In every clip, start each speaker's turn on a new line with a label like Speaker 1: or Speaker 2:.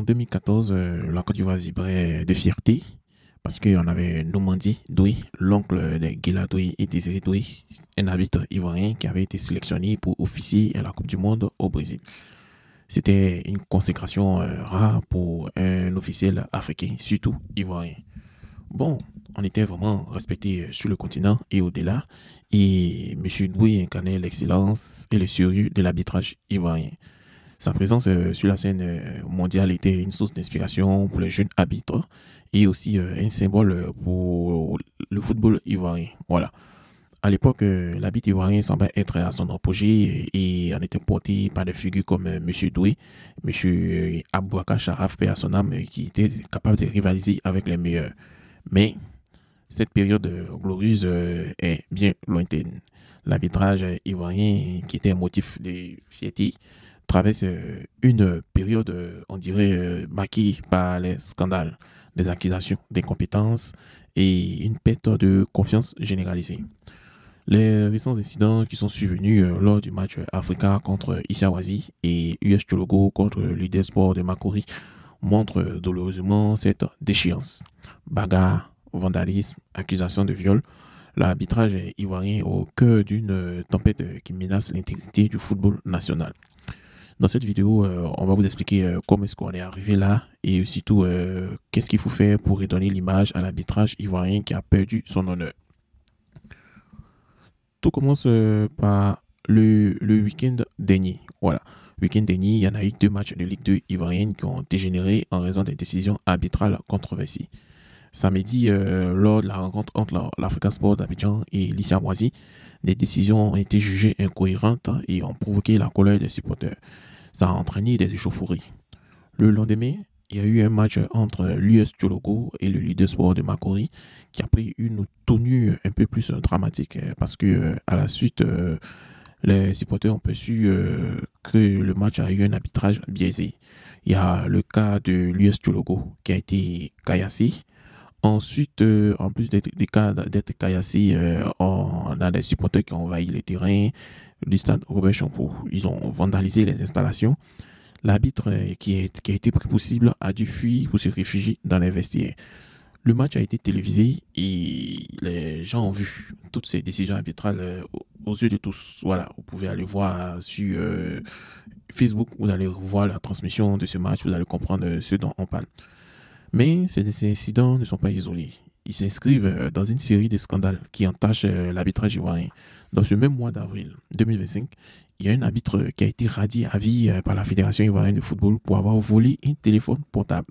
Speaker 1: En 2014, la Côte d'Ivoire vibrait de fierté parce qu'on avait Normandie Doué, l'oncle de Guilla Doué et Désiré Doué, un arbitre ivoirien qui avait été sélectionné pour officier à la Coupe du Monde au Brésil. C'était une consécration rare pour un officiel africain, surtout ivoirien. Bon, on était vraiment respecté sur le continent et au-delà, et M. Doué incarnait l'excellence et le sérieux de l'arbitrage ivoirien. Sa présence sur la scène mondiale était une source d'inspiration pour les jeunes arbitres et aussi un symbole pour le football ivoirien. Voilà. À l'époque, l'arbitre ivoirien semblait être à son apogée et en était porté par des figures comme M. Doué, M. Abouaka Sharaf, paix à son âme, qui était capable de rivaliser avec les meilleurs. Mais cette période glorieuse est bien lointaine. L'arbitrage ivoirien, qui était un motif de fierté, traverse une période, on dirait, marquée par les scandales, des accusations d'incompétence et une perte de confiance généralisée. Les récents incidents qui sont survenus lors du match Africa contre Issawazi et US Chologo contre l'UD Sport de Makori montrent douloureusement cette déchéance. Bagarre, vandalisme, accusation de viol, l'arbitrage ivoirien est au cœur d'une tempête qui menace l'intégrité du football national. Dans cette vidéo, on va vous expliquer comment est-ce qu'on est arrivé là et surtout qu'est-ce qu'il faut faire pour redonner l'image à l'arbitrage ivoirien qui a perdu son honneur. Tout commence par le week-end dernier. Voilà. Le week-end dernier, il y en a eu 2 matchs de Ligue 2 ivoirienne qui ont dégénéré en raison des décisions arbitrales controversées. Samedi, lors de la rencontre entre l'Africa Sport d'Abidjan et l'Issawazi, les décisions ont été jugées incohérentes et ont provoqué la colère des supporters. Ça a entraîné des échauffourées. Le lendemain, il y a eu un match entre l'US Chologo et le Leader Sport de Makori qui a pris une tenue un peu plus dramatique parce que à la suite, les supporters ont perçu que le match a eu un arbitrage biaisé. Il y a le cas de l'US Chologo qui a été caillassé. Ensuite, en plus des cas d'être caillassé, on a des supporters qui ont envahi le terrain du stade Robert Champeau. Ils ont vandalisé les installations. L'arbitre qui a été pris pour cible a dû fuir pour se réfugier dans les vestiaires. Le match a été télévisé et les gens ont vu toutes ces décisions arbitrales aux yeux de tous. Voilà, vous pouvez aller voir sur Facebook, vous allez voir la transmission de ce match, vous allez comprendre ce dont on parle. Mais ces incidents ne sont pas isolés. Ils s'inscrivent dans une série de scandales qui entachent l'arbitrage ivoirien. Dans ce même mois d'avril 2025, il y a un arbitre qui a été radié à vie par la Fédération ivoirienne de football pour avoir volé un téléphone portable.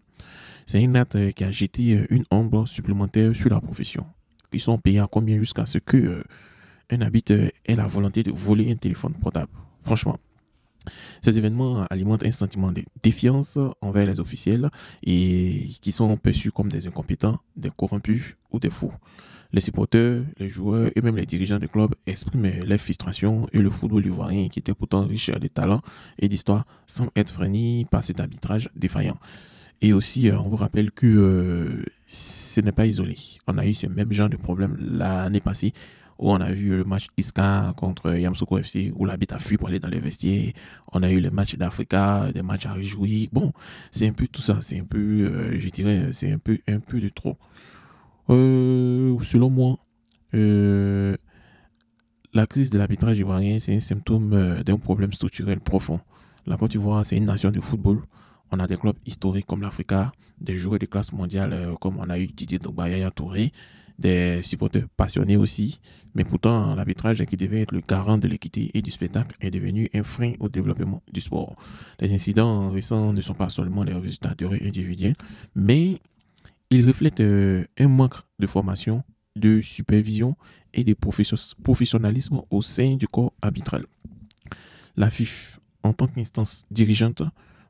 Speaker 1: C'est un acte qui a jeté une ombre supplémentaire sur la profession. Ils sont payés à combien jusqu'à ce que un arbitre ait la volonté de voler un téléphone portable. Franchement. Ces événements alimentent un sentiment de défiance envers les officiels et qui sont perçus comme des incompétents, des corrompus ou des fous. Les supporters, les joueurs et même les dirigeants du club expriment leurs frustrations et le football ivoirien, qui était pourtant riche de talents et d'histoire, semble être freiné par cet arbitrage défaillant. Et aussi, on vous rappelle que ce n'est pas isolé. On a eu ce même genre de problème l'année passée où on a vu le match Iska contre Yamoussoukro FC où l'arbitre a fui pour aller dans les vestiaires. On a eu le match d'Africa, des matchs à réjouir. Bon, c'est un peu tout ça. C'est un peu, je dirais, c'est un peu de trop. Selon moi, la crise de l'arbitrage ivoirien, c'est un symptôme d'un problème structurel profond. La Côte d'Ivoire, c'est une nation de football. On a des clubs historiques comme l'Africa, des joueurs de classe mondiale comme on a eu Didier Drogba, Yaya Touré, des supporters passionnés aussi. Mais pourtant, l'arbitrage qui devait être le garant de l'équité et du spectacle est devenu un frein au développement du sport. Les incidents récents ne sont pas seulement les résultats d'erreurs individuels, mais ils reflètent un manque de formation, de supervision et de professionnalisme au sein du corps arbitral. La FIF, en tant qu'instance dirigeante,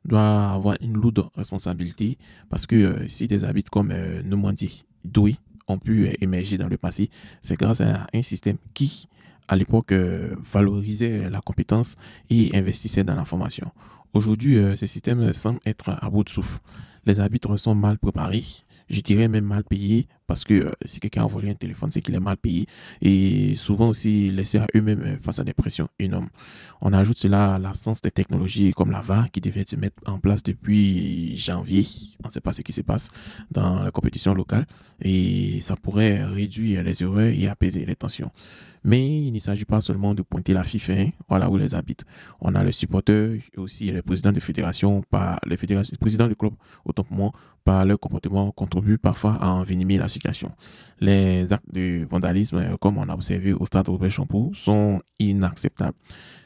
Speaker 1: doit avoir une lourde responsabilité parce que si des arbitres comme Normandie Doué ont pu émerger dans le passé, c'est grâce à un système qui, à l'époque, valorisait la compétence et investissait dans la formation. Aujourd'hui, ce système semble être à bout de souffle. Les arbitres sont mal préparés. Je dirais même mal payé, parce que si quelqu'un a volé un téléphone, c'est qu'il est mal payé. Et souvent aussi laissé à eux-mêmes face à des pressions énormes. On ajoute cela à l'absence des technologies comme la VAR qui devait se mettre en place depuis janvier. On ne sait pas ce qui se passe dans la compétition locale. Et ça pourrait réduire les erreurs et apaiser les tensions. Mais il ne s'agit pas seulement de pointer la FIFA, hein, voilà où les habite. On a les supporters et aussi les présidents de fédération, les présidents du club, autant pour moi, par leur comportement, contribuent parfois à envenimer la situation. Les actes de vandalisme, comme on a observé au stade Robert Champoux, sont inacceptables.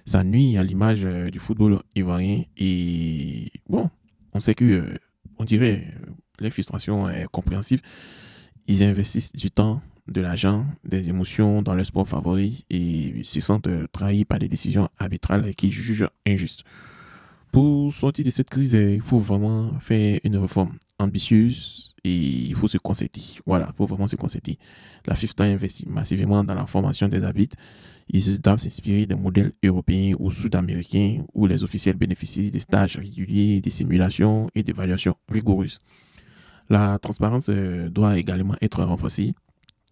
Speaker 1: Ça nuit à l'image du football ivoirien et bon, on sait que, on dirait, les frustrations sont compréhensibles. Ils investissent du temps, de l'argent, des émotions dans leur sport favori et se sentent trahis par des décisions arbitrales qu'ils jugent injustes. Pour sortir de cette crise, il faut vraiment faire une réforme ambitieuse et il faut se concerter. Voilà, il faut vraiment se concerter. La FIFA investit massivement dans la formation des arbitres. Ils doivent s'inspirer des modèles européens ou sud-américains où les officiels bénéficient des stages réguliers, des simulations et d'évaluations rigoureuses. La transparence doit également être renforcée.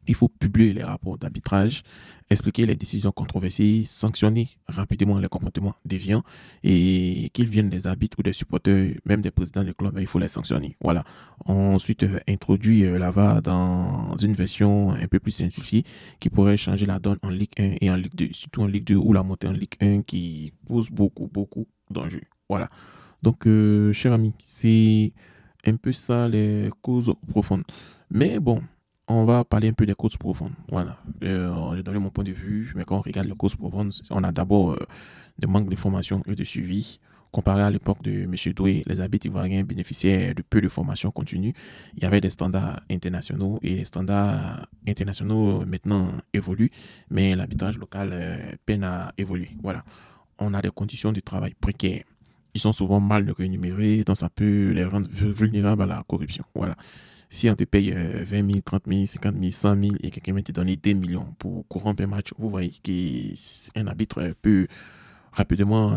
Speaker 1: Il faut publier les rapports d'arbitrage, expliquer les décisions controversées, sanctionner rapidement les comportements déviants et qu'ils viennent des arbitres ou des supporters, même des présidents des clubs, il faut les sanctionner. Voilà. Ensuite, introduire la VAR dans une version un peu plus simplifiée qui pourrait changer la donne en Ligue 1 et en Ligue 2, surtout en Ligue 2 ou la montée en Ligue 1 qui pose beaucoup d'enjeux. Voilà. Donc, cher ami, c'est un peu ça les causes profondes. Mais bon, on va parler un peu des causes profondes. Voilà. J'ai donné mon point de vue, mais quand on regarde les causes profondes, on a d'abord des manques de formation et de suivi. Comparé à l'époque de M. Doué, les arbitres ivoiriens bénéficiaient de peu de formation continue. Il y avait des standards internationaux et les standards internationaux maintenant évoluent, mais l'arbitrage local peine à évoluer. Voilà. On a des conditions de travail précaires. Ils sont souvent mal rémunérés, donc ça peut les rendre vulnérables à la corruption. Voilà. Si on te paye 20 000, 30 000, 50 000, 100 000 et quelqu'un va te donner des millions pour corrompre un match, vous voyez qu'un arbitre peut rapidement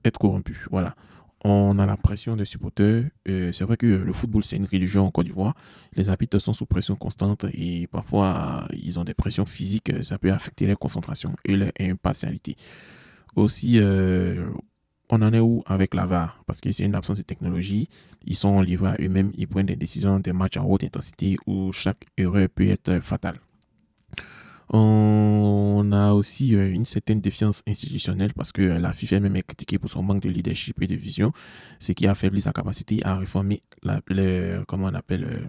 Speaker 1: être corrompu. Voilà. On a la pression des supporters. C'est vrai que le football, c'est une religion en Côte d'Ivoire. Les arbitres sont sous pression constante et parfois, ils ont des pressions physiques. Ça peut affecter leur concentration et leur impartialité. Aussi, on en est où avec la VAR? Parce que c'est une absence de technologie. Ils sont livrés à eux-mêmes. Ils prennent des décisions, des matchs à haute intensité où chaque erreur peut être fatale. On a aussi une certaine défiance institutionnelle parce que la FIFA même est critiquée pour son manque de leadership et de vision, ce qui affaiblit sa capacité à réformer comment on appelle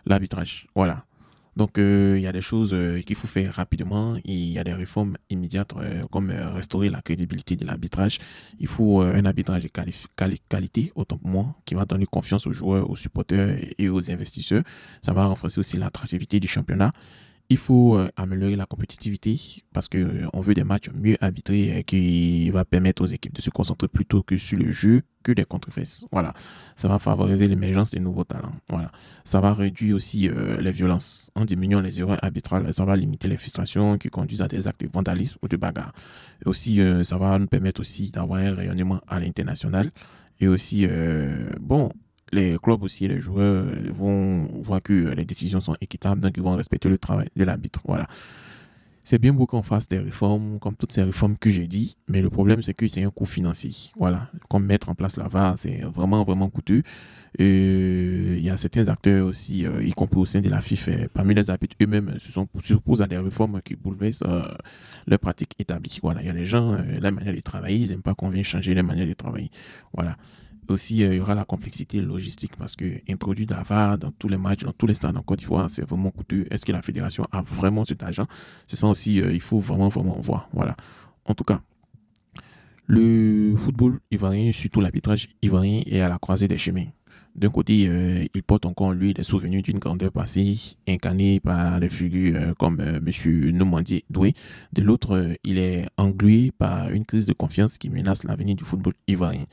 Speaker 1: l'arbitrage. Voilà. Donc, il y a des choses qu'il faut faire rapidement. Il y a des réformes immédiates comme restaurer la crédibilité de l'arbitrage. Il faut un arbitrage de qualité, autant pour moi, qui va donner confiance aux joueurs, aux supporters et aux investisseurs. Ça va renforcer aussi l'attractivité du championnat. Il faut améliorer la compétitivité parce que on veut des matchs mieux arbitrés qui va permettre aux équipes de se concentrer plutôt que sur le jeu que des contre-fesses. Voilà. Ça va favoriser l'émergence des nouveaux talents. Voilà. Ça va réduire aussi les violences. En diminuant les erreurs arbitrales, ça va limiter les frustrations qui conduisent à des actes de vandalisme ou de bagarre. Et aussi, ça va nous permettre aussi d'avoir un rayonnement à l'international. Et aussi, bon, les clubs aussi, les joueurs vont voir que les décisions sont équitables, donc ils vont respecter le travail de l'arbitre. Voilà. C'est bien beau qu'on fasse des réformes, comme toutes ces réformes que j'ai dit, mais le problème, c'est que c'est un coût financier. Voilà. Comme mettre en place la VAR, c'est vraiment coûteux. Et il y a certains acteurs aussi, y compris au sein de la FIFA, parmi les arbitres eux-mêmes, s'opposent à des réformes qui bouleversent leurs pratiques établies. Voilà. Il y a des gens, la manière de travailler, ils n'aiment pas qu'on vienne changer la manière de travailler. Voilà. Aussi, il y aura la complexité logistique parce que introduire la VAR dans tous les matchs, dans tous les stades en Côte d'Ivoire, c'est vraiment coûteux. Est-ce que la fédération a vraiment cet argent? C'est ça aussi, il faut vraiment voir. Voilà. En tout cas, le football ivoirien, surtout l'arbitrage ivoirien, est à la croisée des chemins. D'un côté, il porte encore en lui des souvenirs d'une grandeur passée, incarnée par des figures comme M. Nomandie Doué. De l'autre, il est englué par une crise de confiance qui menace l'avenir du football ivoirien.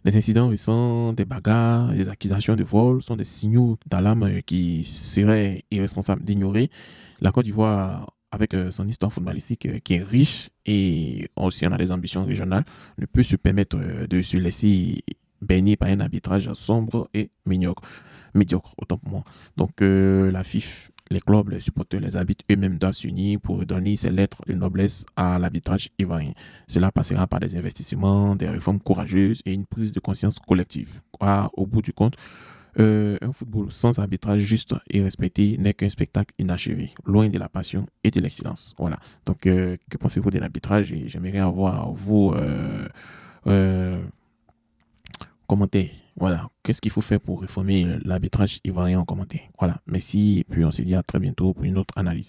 Speaker 1: Les incidents récents, des bagarres, des accusations de vol sont des signaux d'alarme qui seraient irresponsables d'ignorer. La Côte d'Ivoire, avec son histoire footballistique qui est riche et aussi on a des ambitions régionales, ne peut se permettre de se laisser baigner par un arbitrage sombre et médiocre. médiocre, autant pour moi. Donc, la FIF, les clubs, les supporters, les arbitres eux-mêmes doivent s'unir pour donner ces lettres de noblesse à l'arbitrage ivoirien. Cela passera par des investissements, des réformes courageuses et une prise de conscience collective. Au bout du compte, un football sans arbitrage juste et respecté n'est qu'un spectacle inachevé, loin de la passion et de l'excellence. Voilà. Donc, que pensez-vous de l'arbitrage? Et j'aimerais avoir vos commentaires. Voilà. Qu'est-ce qu'il faut faire pour réformer l'arbitrage ivoirien en commentaire? Voilà. Merci. Et puis, on se dit à très bientôt pour une autre analyse.